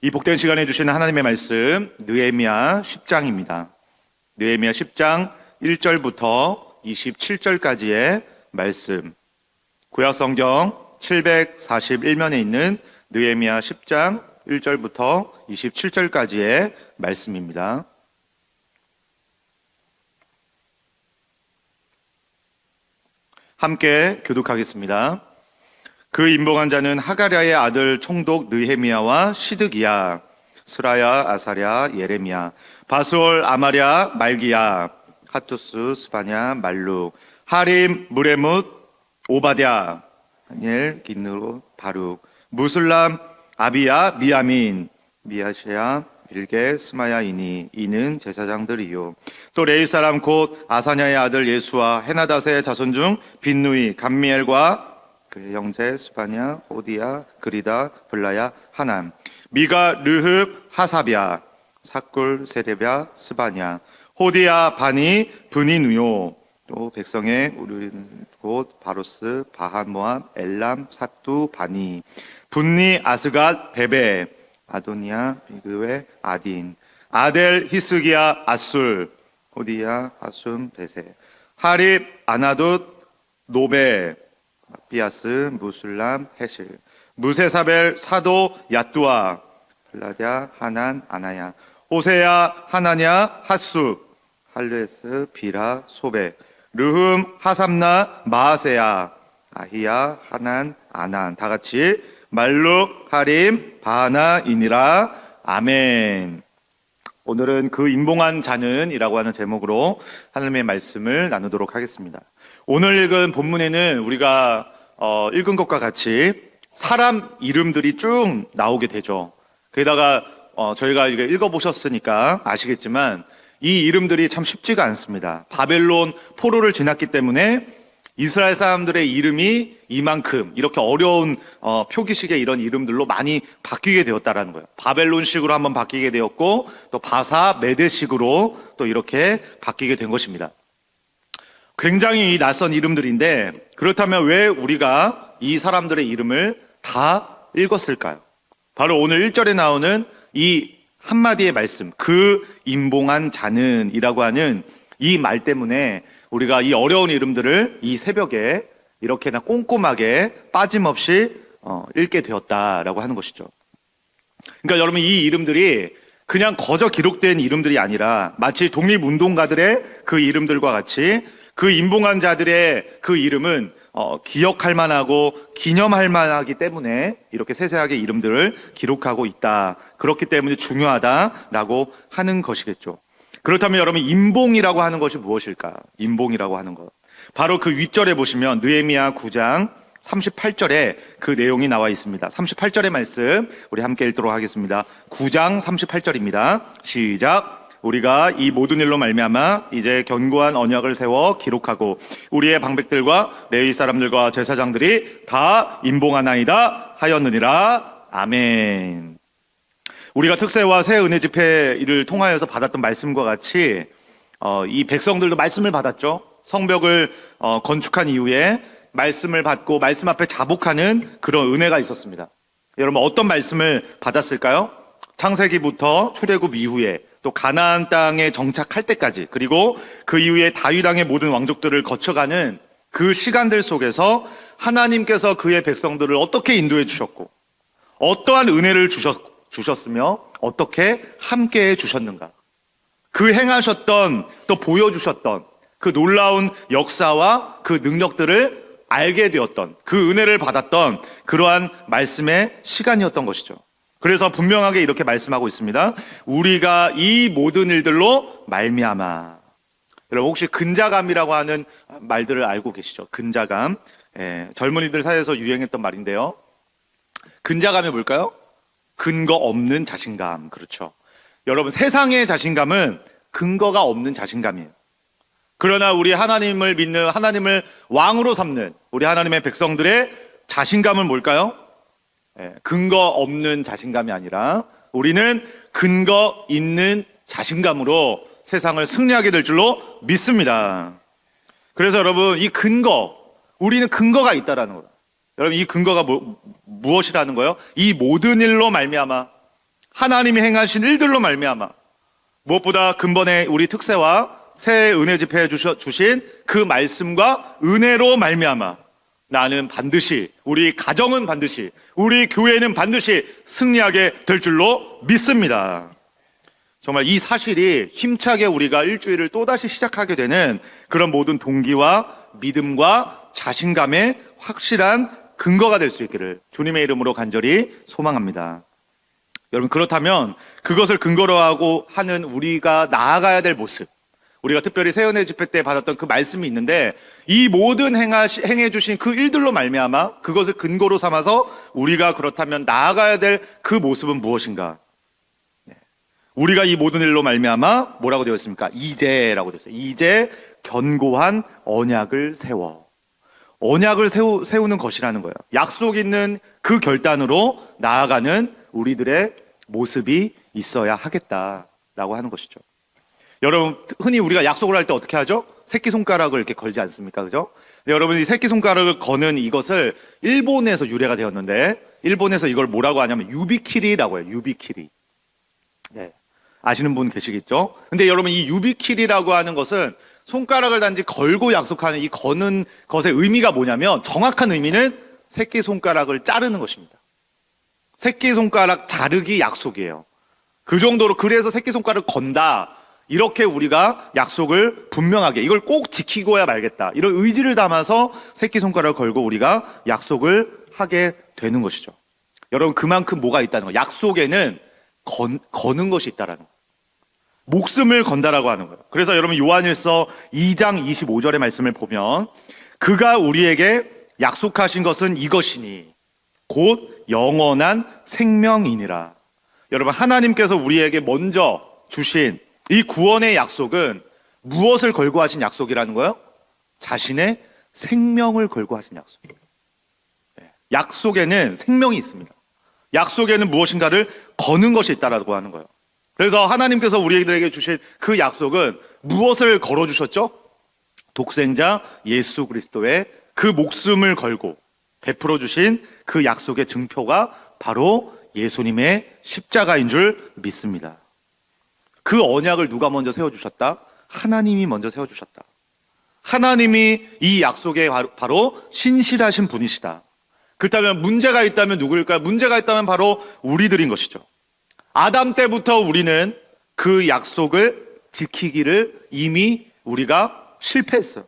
이 복된 시간에 주시는 하나님의 말씀 느헤미야 10장입니다. 느헤미야 10장 1절부터 27절까지의 말씀, 구약성경 741면에 있는 느헤미야 10장 1절부터 27절까지의 말씀입니다. 함께 교독하겠습니다. 그 임봉한 자는 하가랴의 아들 총독 느헤미야와 시드기야, 스라야, 아사랴, 예레미야, 바수올, 아마랴, 말기야, 하투스, 스바냐, 말룩, 하림, 무레뭇, 오바댜, 다니엘, 긴느로, 바룩, 무슬람, 아비야, 미야민, 미야시야, 빌게, 스마야이니, 이는 제사장들이요. 또 레위 사람 곧 아사냐의 아들 예수와 헤나닷의 자손 중 빈누이, 감미엘과 그의 형제 스바냐, 호디야, 그리다, 블라야, 하남, 미가, 르흡, 하사비야, 사꿀, 세레비야, 스바냐, 호디야, 바니, 브니누요. 또 백성의 우르린 곧 바로스, 바한, 모압, 엘람, 사뚜, 바니, 분니, 아스갓, 베베, 아도니아, 비그웨, 아딘, 아델, 히스기야, 아술, 호디야, 하숨, 베세, 하립, 아나돗, 노베, 비아스, 무술람, 헤실, 무세사벨, 사도, 야뚜아, 블라랴, 하난, 아나야, 호세야, 하나냐, 핫수, 할레스, 비라, 소백, 르흠, 하삼나, 마아세야, 아히야, 하난, 아난. 다 같이 말룩, 하림, 바하나이니라. 아멘. 오늘은 그 임봉한 자는 이라고 하는 제목으로 하나님의 말씀을 나누도록 하겠습니다. 오늘 읽은 본문에는 우리가 읽은 것과 같이 사람 이름들이 쭉 나오게 되죠. 게다가 저희가 이게 읽어보셨으니까 아시겠지만 이 이름들이 참 쉽지가 않습니다. 바벨론 포로를 지났기 때문에 이스라엘 사람들의 이름이 이만큼 이렇게 어려운 표기식의 이런 이름들로 많이 바뀌게 되었다라는 거예요. 바벨론식으로 한번 바뀌게 되었고 또 바사 메대식으로 또 이렇게 바뀌게 된 것입니다. 굉장히 낯선 이름들인데 그렇다면 왜 우리가 이 사람들의 이름을 다 읽었을까요? 바로 오늘 1절에 나오는 이 한마디의 말씀, 그 임봉한 자는 이라고 하는 이 말 때문에 우리가 이 어려운 이름들을 이 새벽에 이렇게나 꼼꼼하게 빠짐없이 읽게 되었다라고 하는 것이죠. 그러니까 여러분, 이 이름들이 그냥 거저 기록된 이름들이 아니라 마치 독립운동가들의 그 이름들과 같이 그 임봉한 자들의 그 이름은 기억할 만하고 기념할 만하기 때문에 이렇게 세세하게 이름들을 기록하고 있다. 그렇기 때문에 중요하다라고 하는 것이겠죠. 그렇다면 여러분, 임봉이라고 하는 것이 무엇일까? 임봉이라고 하는 것. 바로 그 윗절에 보시면 느헤미야 9장 38절에 그 내용이 나와 있습니다. 38절의 말씀 우리 함께 읽도록 하겠습니다. 9장 38절입니다. 시작. 우리가 이 모든 일로 말미암아 이제 견고한 언약을 세워 기록하고 우리의 방백들과 레위 사람들과 제사장들이 다 임봉하나이다 하였느니라. 아멘. 우리가 특세와 새 은혜 집회를 통하여서 받았던 말씀과 같이 이 백성들도 말씀을 받았죠. 성벽을 건축한 이후에 말씀을 받고 말씀 앞에 자복하는 그런 은혜가 있었습니다. 여러분, 어떤 말씀을 받았을까요? 창세기부터 출애굽 이후에 또 가나안 땅에 정착할 때까지, 그리고 그 이후에 다윗 왕의 모든 왕족들을 거쳐가는 그 시간들 속에서 하나님께서 그의 백성들을 어떻게 인도해 주셨고 어떠한 은혜를 주셨으며 어떻게 함께해 주셨는가, 그 행하셨던 또 보여주셨던 그 놀라운 역사와 그 능력들을 알게 되었던, 그 은혜를 받았던 그러한 말씀의 시간이었던 것이죠. 그래서 분명하게 이렇게 말씀하고 있습니다. 우리가 이 모든 일들로 말미암아. 여러분, 혹시 근자감이라고 하는 말들을 알고 계시죠? 근자감. 젊은이들 사이에서 유행했던 말인데요. 근자감이 뭘까요? 근거 없는 자신감. 그렇죠. 여러분, 세상의 자신감은 근거가 없는 자신감이에요. 그러나 우리 하나님을 믿는, 하나님을 왕으로 삼는 우리 하나님의 백성들의 자신감은 뭘까요? 근거 없는 자신감이 아니라 우리는 근거 있는 자신감으로 세상을 승리하게 될 줄로 믿습니다. 그래서 여러분, 이 근거, 우리는 근거가 있다라는 거예요. 여러분, 이 근거가 무엇이라는 거예요? 이 모든 일로 말미암아, 하나님이 행하신 일들로 말미암아, 무엇보다 근본의 우리 특세와 새 은혜 집회해 주신 그 말씀과 은혜로 말미암아 나는 반드시, 우리 가정은 반드시, 우리 교회는 반드시 승리하게 될 줄로 믿습니다. 정말 이 사실이 힘차게 우리가 일주일을 또다시 시작하게 되는 그런 모든 동기와 믿음과 자신감의 확실한 근거가 될 수 있기를 주님의 이름으로 간절히 소망합니다. 여러분, 그렇다면 그것을 근거로 하고 하는 우리가 나아가야 될 모습, 우리가 특별히 새은혜 집회 때 받았던 그 말씀이 있는데, 이 모든 행해 주신 그 일들로 말미암아 그것을 근거로 삼아서 우리가 그렇다면 나아가야 될 그 모습은 무엇인가? 우리가 이 모든 일로 말미암아 뭐라고 되어 있습니까? 이제라고 되어 있어요. 이제 견고한 언약을 세워. 언약을 세우는 것이라는 거예요. 약속 있는 그 결단으로 나아가는 우리들의 모습이 있어야 하겠다라고 하는 것이죠. 여러분, 흔히 우리가 약속을 할 때 어떻게 하죠? 새끼손가락을 이렇게 걸지 않습니까? 그죠? 여러분, 이 새끼손가락을 거는 이것을 일본에서 유래가 되었는데, 일본에서 이걸 뭐라고 하냐면 유비키리라고 해요. 유비키리. 네. 아시는 분 계시겠죠? 근데 여러분, 이 유비키리라고 하는 것은 손가락을 단지 걸고 약속하는 이 거는 것의 의미가 뭐냐면, 정확한 의미는 새끼손가락을 자르는 것입니다. 새끼손가락 자르기 약속이에요. 그 정도로, 그래서 새끼손가락을 건다, 이렇게 우리가 약속을 분명하게, 이걸 꼭 지키고야 말겠다, 이런 의지를 담아서 새끼손가락을 걸고 우리가 약속을 하게 되는 것이죠. 여러분, 그만큼 뭐가 있다는 거예요? 약속에는 거는 것이 있다라는 거예요. 목숨을 건다라고 하는 거예요. 그래서 여러분, 요한일서 2장 25절의 말씀을 보면, 그가 우리에게 약속하신 것은 이것이니 곧 영원한 생명이니라. 여러분, 하나님께서 우리에게 먼저 주신 이 구원의 약속은 무엇을 걸고 하신 약속이라는 거예요? 자신의 생명을 걸고 하신 약속. 약속에는 생명이 있습니다. 약속에는 무엇인가를 거는 것이 있다라고 하는 거예요. 그래서 하나님께서 우리들에게 주신 그 약속은 무엇을 걸어주셨죠? 독생자 예수 그리스도의 그 목숨을 걸고 베풀어 주신 그 약속의 증표가 바로 예수님의 십자가인 줄 믿습니다. 그 언약을 누가 먼저 세워주셨다? 하나님이 먼저 세워주셨다. 하나님이 이 약속에 바로 신실하신 분이시다. 그렇다면 문제가 있다면 누구일까요? 문제가 있다면 바로 우리들인 것이죠. 아담 때부터 우리는 그 약속을 지키기를 이미 우리가 실패했어요.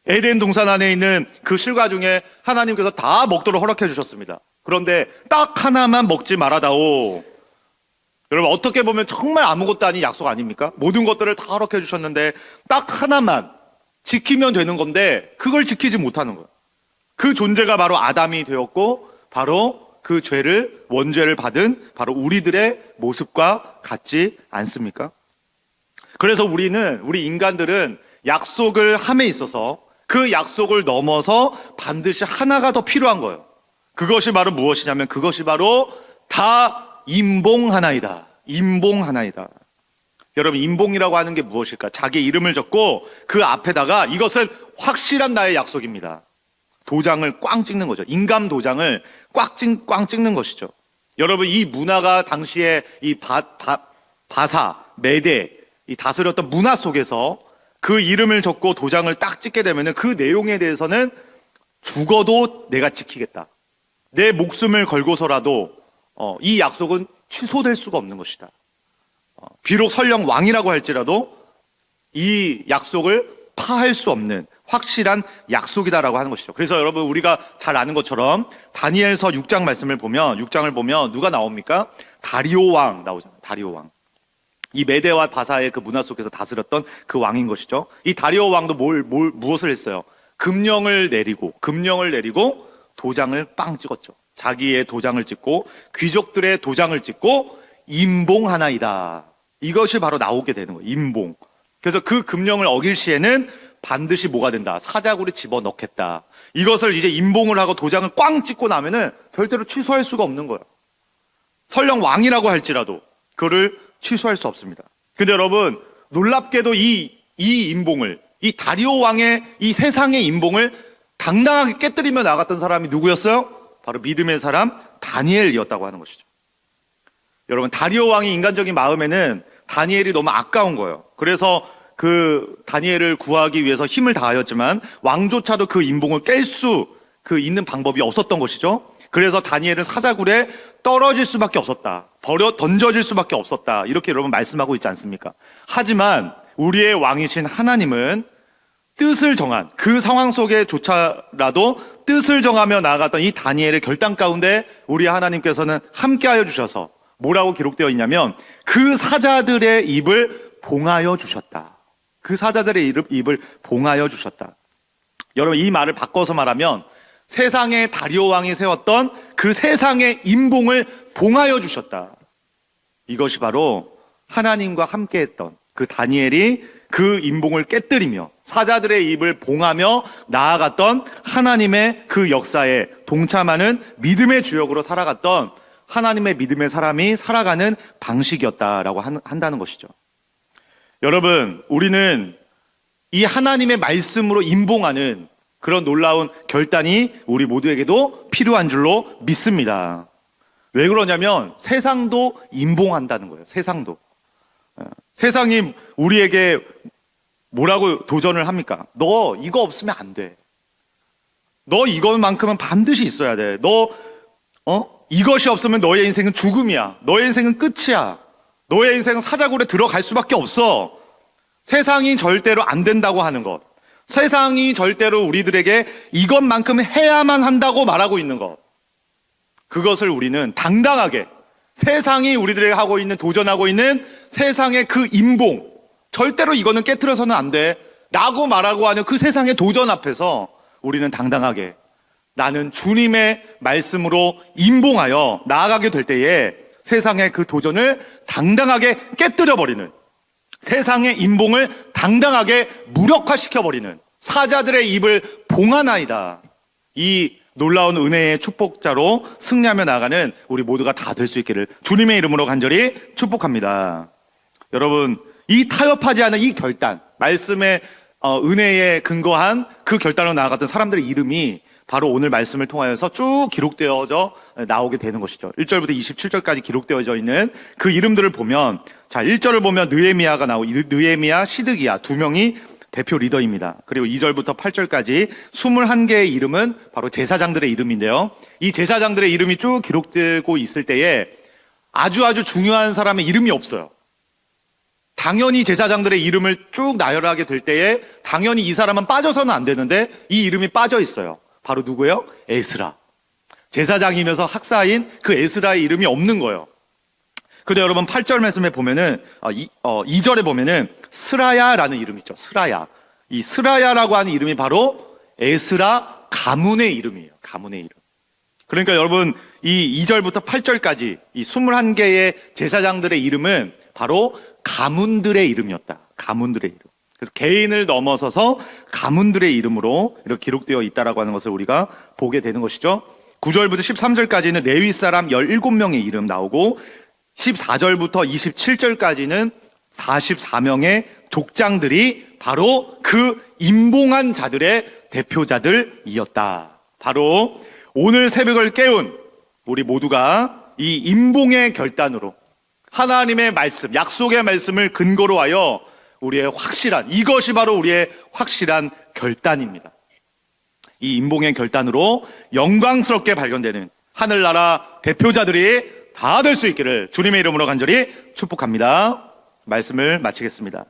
에덴 동산 안에 있는 그 실과 중에 하나님께서 다 먹도록 허락해 주셨습니다. 그런데 딱 하나만 먹지 말아다오. 여러분, 어떻게 보면 정말 아무것도 아닌 약속 아닙니까? 모든 것들을 다 허락해 주셨는데 딱 하나만 지키면 되는 건데 그걸 지키지 못하는 거예요. 그 존재가 바로 아담이 되었고, 바로 그 죄를, 원죄를 받은 바로 우리들의 모습과 같지 않습니까? 그래서 우리 인간들은 약속을 함에 있어서 그 약속을 넘어서 반드시 하나가 더 필요한 거예요. 그것이 바로 무엇이냐면, 그것이 바로 다 임봉 하나이다. 임봉 하나이다. 여러분, 임봉이라고 하는 게 무엇일까? 자기 이름을 적고 그 앞에다가 이것은 확실한 나의 약속입니다. 도장을 꽝 찍는 거죠. 인감 도장을 꽝 찍는 것이죠. 여러분, 이 문화가 당시에 이 바사, 메대, 이 다스렸던 문화 속에서 그 이름을 적고 도장을 딱 찍게 되면 그 내용에 대해서는 죽어도 내가 지키겠다. 내 목숨을 걸고서라도 이 약속은 취소될 수가 없는 것이다. 비록 설령 왕이라고 할지라도 이 약속을 파할 수 없는 확실한 약속이다라고 하는 것이죠. 그래서 여러분, 우리가 잘 아는 것처럼 다니엘서 6장 말씀을 보면, 6장을 보면 누가 나옵니까? 다리오 왕 나오잖아요. 다리오 왕. 이 메대와 바사의 그 문화 속에서 다스렸던 그 왕인 것이죠. 이 다리오 왕도 무엇을 했어요? 금령을 내리고 도장을 빵 찍었죠. 자기의 도장을 찍고 귀족들의 도장을 찍고 임봉 하나이다. 이것이 바로 나오게 되는 거예요. 임봉. 그래서 그 금령을 어길 시에는 반드시 뭐가 된다? 사자굴에 집어넣겠다. 이것을 이제 임봉을 하고 도장을 꽝 찍고 나면은 절대로 취소할 수가 없는 거예요. 설령 왕이라고 할지라도 그를 취소할 수 없습니다. 근데 여러분, 놀랍게도 이 임봉을, 이 다리오 왕의 이 세상의 임봉을 당당하게 깨뜨리며 나갔던 사람이 누구였어요? 바로 믿음의 사람 다니엘이었다고 하는 것이죠. 여러분, 다리오 왕이 인간적인 마음에는 다니엘이 너무 아까운 거예요. 그래서 그 다니엘을 구하기 위해서 힘을 다하였지만 왕조차도 그 인봉을 깰 수 있는 방법이 없었던 것이죠. 그래서 다니엘은 사자굴에 떨어질 수밖에 없었다. 던져질 수밖에 없었다. 이렇게 여러분 말씀하고 있지 않습니까? 하지만 우리의 왕이신 하나님은 뜻을 정한 그 상황 속에조차라도 뜻을 정하며 나아갔던 이 다니엘의 결단 가운데 우리 하나님께서는 함께하여 주셔서 뭐라고 기록되어 있냐면 그 사자들의 입을 봉하여 주셨다. 그 사자들의 입을 봉하여 주셨다. 여러분, 이 말을 바꿔서 말하면 세상의 다리오 왕이 세웠던 그 세상의 인봉을 봉하여 주셨다. 이것이 바로 하나님과 함께했던 그 다니엘이 그 인봉을 깨뜨리며 사자들의 입을 봉하며 나아갔던 하나님의 그 역사에 동참하는 믿음의 주역으로 살아갔던 하나님의 믿음의 사람이 살아가는 방식이었다라고 한다는 것이죠. 여러분, 우리는 이 하나님의 말씀으로 인봉하는 그런 놀라운 결단이 우리 모두에게도 필요한 줄로 믿습니다. 왜 그러냐면 세상도 인봉한다는 거예요. 세상이 우리에게 뭐라고 도전을 합니까? 너 이거 없으면 안 돼. 너 이것만큼은 반드시 있어야 돼. 이것이 없으면 너의 인생은 죽음이야. 너의 인생은 끝이야. 너의 인생은 사자굴에 들어갈 수밖에 없어. 세상이 절대로 안 된다고 하는 것. 세상이 절대로 우리들에게 이것만큼 해야만 한다고 말하고 있는 것. 그것을 우리는 당당하게 세상이 우리들에게 하고 있는, 도전하고 있는 세상의 그 인봉, 절대로 이거는 깨트려서는 안 돼 라고 말하고 하는 그 세상의 도전 앞에서 우리는 당당하게 나는 주님의 말씀으로 인봉하여 나아가게 될 때에 세상의 그 도전을 당당하게 깨뜨려버리는, 세상의 인봉을 당당하게 무력화시켜버리는 사자들의 입을 봉하나이다. 이 놀라운 은혜의 축복자로 승리하며 나아가는 우리 모두가 다 될 수 있기를 주님의 이름으로 간절히 축복합니다. 여러분, 이 타협하지 않은 이 결단, 말씀의 은혜에 근거한 그 결단으로 나아갔던 사람들의 이름이 바로 오늘 말씀을 통하여서 쭉 기록되어져 나오게 되는 것이죠. 1절부터 27절까지 기록되어져 있는 그 이름들을 보면, 자, 1절을 보면 느헤미야가 나오고, 느헤미야, 시드기야 두 명이 대표 리더입니다. 그리고 2절부터 8절까지 21개의 이름은 바로 제사장들의 이름인데요. 이 제사장들의 이름이 쭉 기록되고 있을 때에 아주 중요한 사람의 이름이 없어요. 당연히 제사장들의 이름을 쭉 나열하게 될 때에 당연히 이 사람은 빠져서는 안 되는데 이 이름이 빠져 있어요. 바로 누구예요? 에스라. 제사장이면서 학사인 그 에스라의 이름이 없는 거예요. 근데 여러분 8절 말씀에 보면은 2절에 보면은 스라야라는 이름이 있죠. 스라야. 이 스라야라고 하는 이름이 바로 에스라 가문의 이름이에요. 가문의 이름. 그러니까 여러분 이 2절부터 8절까지 이 21개의 제사장들의 이름은 바로 가문들의 이름이었다. 가문들의 이름. 그래서 개인을 넘어서서 가문들의 이름으로 이렇게 기록되어 있다라고 하는 것을 우리가 보게 되는 것이죠. 9절부터 13절까지는 레위 사람 17명의 이름 나오고 14절부터 27절까지는 44명의 족장들이 바로 그 인봉한 자들의 대표자들이었다. 바로 오늘 새벽을 깨운 우리 모두가 이 인봉의 결단으로 하나님의 말씀, 약속의 말씀을 근거로 하여 우리의 확실한, 이것이 바로 우리의 확실한 결단입니다. 이 인봉의 결단으로 영광스럽게 발견되는 하늘나라 대표자들이 다 될 수 있기를 주님의 이름으로 간절히 축복합니다. 말씀을 마치겠습니다.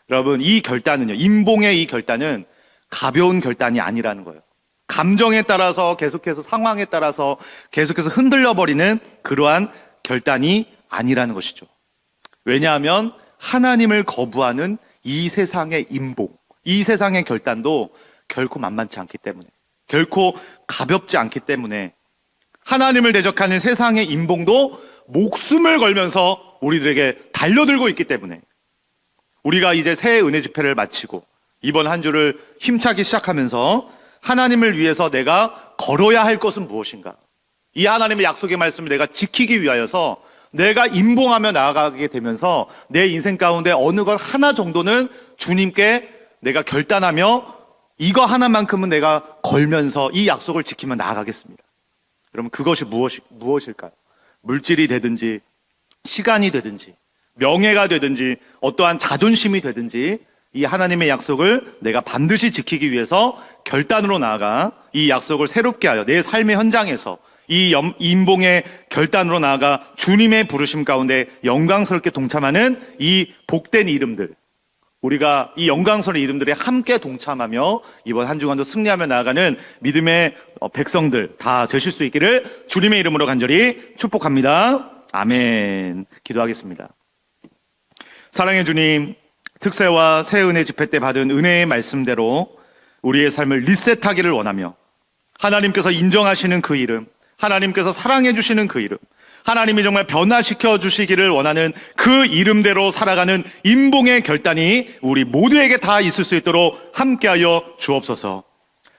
여러분, 이 결단은요, 인봉의 이 결단은 가벼운 결단이 아니라는 거예요. 감정에 따라서 계속해서 상황에 따라서 계속해서 흔들려버리는 그러한 결단이 아니라는 것이죠. 왜냐하면 하나님을 거부하는 이 세상의 인봉, 이 세상의 결단도 결코 만만치 않기 때문에, 결코 가볍지 않기 때문에 하나님을 대적하는 세상의 인봉도 목숨을 걸면서 우리들에게 달려들고 있기 때문에 우리가 이제 새해 은혜 집회를 마치고 이번 한 주를 힘차게 시작하면서 하나님을 위해서 내가 걸어야 할 것은 무엇인가? 이 하나님의 약속의 말씀을 내가 지키기 위하여서 내가 인봉하며 나아가게 되면서 내 인생 가운데 어느 것 하나 정도는 주님께 내가 결단하며 이거 하나만큼은 내가 걸면서 이 약속을 지키며 나아가겠습니다. 여러분, 그것이 무엇일까요? 물질이 되든지 시간이 되든지 명예가 되든지 어떠한 자존심이 되든지 이 하나님의 약속을 내가 반드시 지키기 위해서 결단으로 나아가 이 약속을 새롭게 하여 내 삶의 현장에서 이 인봉의 결단으로 나아가 주님의 부르심 가운데 영광스럽게 동참하는 이 복된 이름들, 우리가 이 영광스러운 이름들에 함께 동참하며 이번 한 주간도 승리하며 나아가는 믿음의 백성들 다 되실 수 있기를 주님의 이름으로 간절히 축복합니다. 아멘. 기도하겠습니다. 사랑의 주님, 특세와 새 은혜 집회 때 받은 은혜의 말씀대로 우리의 삶을 리셋하기를 원하며 하나님께서 인정하시는 그 이름, 하나님께서 사랑해 주시는 그 이름, 하나님이 정말 변화시켜 주시기를 원하는 그 이름대로 살아가는 인봉의 결단이 우리 모두에게 다 있을 수 있도록 함께하여 주옵소서.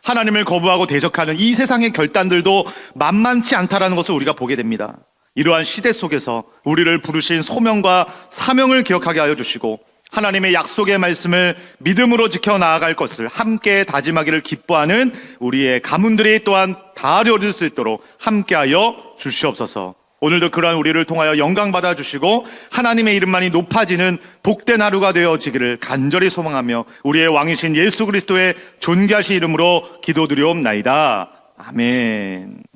하나님을 거부하고 대적하는 이 세상의 결단들도 만만치 않다라는 것을 우리가 보게 됩니다. 이러한 시대 속에서 우리를 부르신 소명과 사명을 기억하게 하여 주시고 하나님의 약속의 말씀을 믿음으로 지켜 나아갈 것을 함께 다짐하기를 기뻐하는 우리의 가문들이 또한 다 이룰 수 있도록 함께하여 주시옵소서. 오늘도 그러한 우리를 통하여 영광 받아 주시고 하나님의 이름만이 높아지는 복된 하루가 되어지기를 간절히 소망하며 우리의 왕이신 예수 그리스도의 존귀하신 이름으로 기도드리옵나이다. 아멘.